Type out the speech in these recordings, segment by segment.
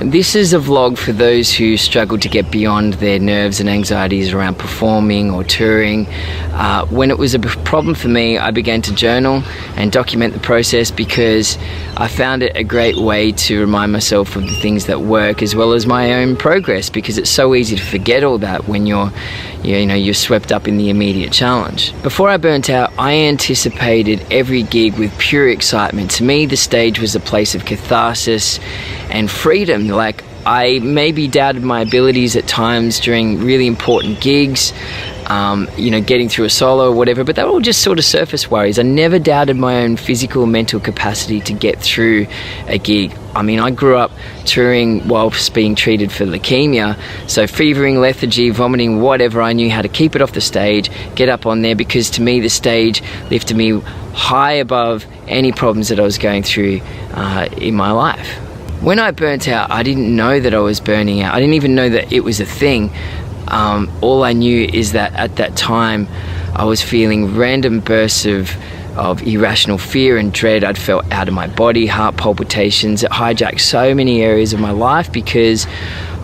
This is a vlog for those who struggle to get beyond their nerves and anxieties around performing or touring. When it was a problem for me, I began to journal and document the process because I found it a great way to remind myself of the things that work as well as my own progress, because it's so easy to forget all that when you're swept up in the immediate challenge. Before I burnt out, I anticipated every gig with pure excitement. To me, the stage was a place of catharsis and freedom. Like, I maybe doubted my abilities at times during really important gigs, getting through a solo or whatever, but they were all just sort of surface worries. I never doubted my own physical and mental capacity to get through a gig. I mean, I grew up touring whilst being treated for leukemia, so fevering, lethargy, vomiting, whatever, I knew how to keep it off the stage, get up on there, because to me the stage lifted me high above any problems that I was going through in my life. When I burnt out, I didn't know that I was burning out. I didn't even know that it was a thing. All I knew is that at that time I was feeling random bursts of irrational fear and dread. I'd felt out of my body, heart palpitations. It hijacked so many areas of my life because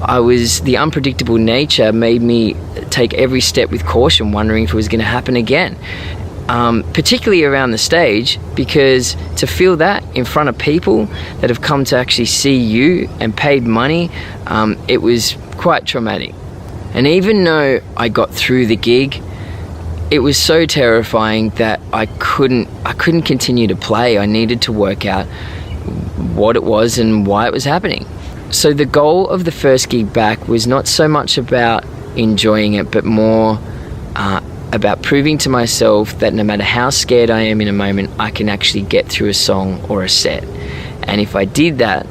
the unpredictable nature made me take every step with caution, wondering if it was going to happen again. Particularly around the stage, because to feel that in front of people that have come to actually see you and paid money, it was quite traumatic. And even though I got through the gig, it was so terrifying that I couldn't continue to play. I needed to work out what it was and why it was happening. So the goal of the first gig back was not so much about enjoying it, but more about proving to myself that no matter how scared I am in a moment, I can actually get through a song or a set. And if I did that,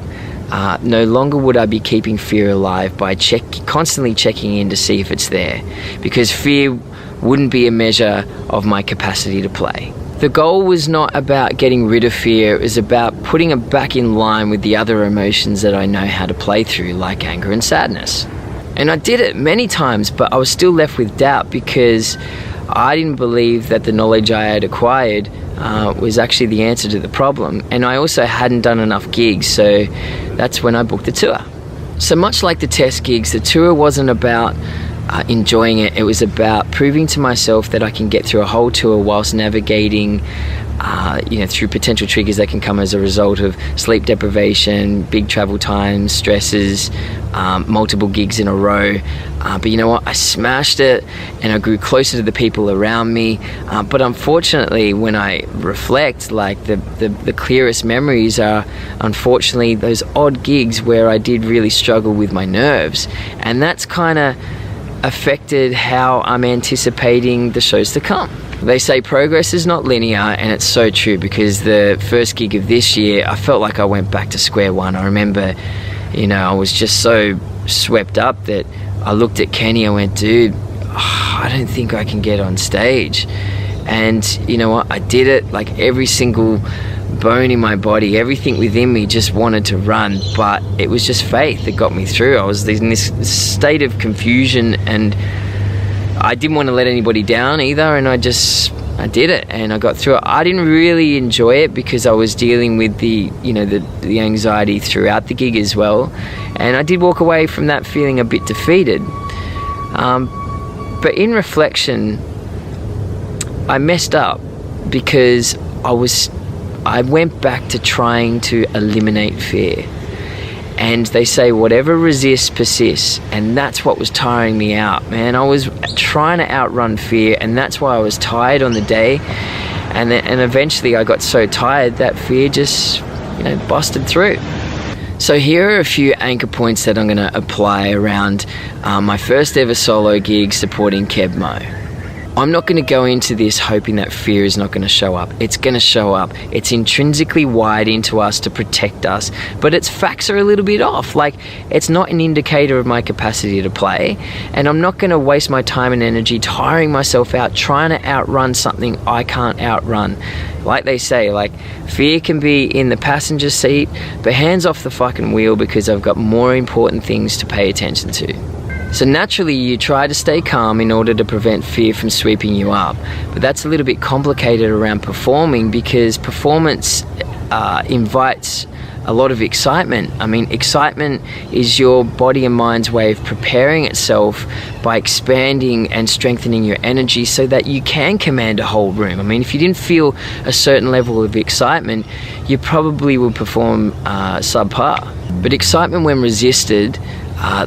no longer would I be keeping fear alive by constantly checking in to see if it's there, because fear wouldn't be a measure of my capacity to play. The goal was not about getting rid of fear, it was about putting it back in line with the other emotions that I know how to play through, like anger and sadness. And I did it many times, but I was still left with doubt because I didn't believe that the knowledge I had acquired was actually the answer to the problem. And I also hadn't done enough gigs, so that's when I booked the tour. So much like the test gigs, the tour wasn't about enjoying it. It was about proving to myself that I can get through a whole tour whilst navigating through potential triggers that can come as a result of sleep deprivation, big travel times, stresses, multiple gigs in a row. But you know what? I smashed it and I grew closer to the people around me. But unfortunately, when I reflect, like the clearest memories are unfortunately those odd gigs where I did really struggle with my nerves. And that's kind of affected how I'm anticipating the shows to come. They say progress is not linear, and it's so true, because the first gig of this year, I felt like I went back to square one. I remember, I was just so swept up that I looked at Kenny, I went, dude, I don't think I can get on stage. And you know what, I did it. Like, every single bone in my body, everything within me just wanted to run, but it was just faith that got me through. I was in this state of confusion, and I didn't want to let anybody down either, and I did it and I got through it. I didn't really enjoy it because I was dealing with the anxiety throughout the gig as well, and I did walk away from that feeling a bit defeated. But in reflection, I messed up because I went back to trying to eliminate fear. And they say whatever resists persists, and that's what was tiring me out, man. I was trying to outrun fear, and that's why I was tired on the day. And eventually I got so tired that fear just busted through. So here are a few anchor points that I'm going to apply around my first ever solo gig supporting Kev Mo. I'm not going to go into this hoping that fear is not going to show up. It's going to show up. It's intrinsically wired into us to protect us, but its facts are a little bit off. Like, it's not an indicator of my capacity to play, and I'm not going to waste my time and energy tiring myself out trying to outrun something I can't outrun. Like they say, like, fear can be in the passenger seat, but hands off the fucking wheel, because I've got more important things to pay attention to. So naturally you try to stay calm in order to prevent fear from sweeping you up. But that's a little bit complicated around performing, because performance invites a lot of excitement. I mean, excitement is your body and mind's way of preparing itself by expanding and strengthening your energy so that you can command a whole room. I mean, if you didn't feel a certain level of excitement, you probably would perform subpar. But excitement, when resisted,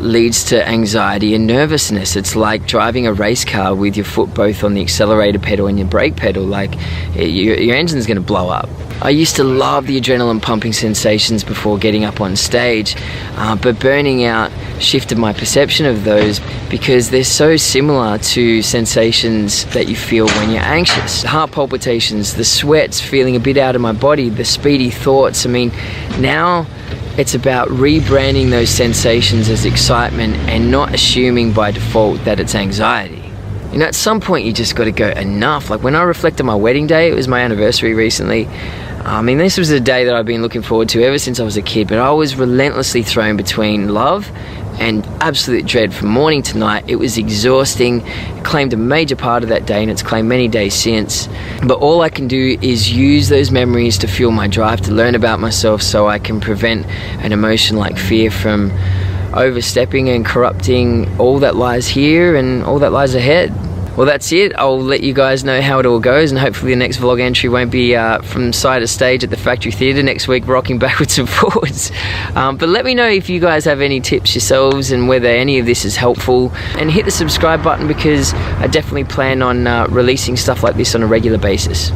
leads to anxiety and nervousness. It's like driving a race car with your foot both on the accelerator pedal and your brake pedal. Like, your engine's going to blow up. I used to love the adrenaline pumping sensations before getting up on stage, but burning out shifted my perception of those because they're so similar to sensations that you feel when you're anxious. Heart palpitations, the sweats, feeling a bit out of my body, the speedy thoughts. I mean, now it's about rebranding those sensations as excitement and not assuming by default that it's anxiety. You know, at some point you just got to go, enough. Like, when I reflect on my wedding day, it was my anniversary recently. I mean, this was a day that I've been looking forward to ever since I was a kid, but I was relentlessly thrown between love and absolute dread from morning to night. It was exhausting. It claimed a major part of that day, and it's claimed many days since. But all I can do is use those memories to fuel my drive to learn about myself so I can prevent an emotion like fear from overstepping and corrupting all that lies here and all that lies ahead. Well, that's it. I'll let you guys know how it all goes, and hopefully the next vlog entry won't be from side of stage at the Factory Theatre next week, rocking backwards and forwards. But let me know if you guys have any tips yourselves and whether any of this is helpful. And hit the subscribe button, because I definitely plan on releasing stuff like this on a regular basis.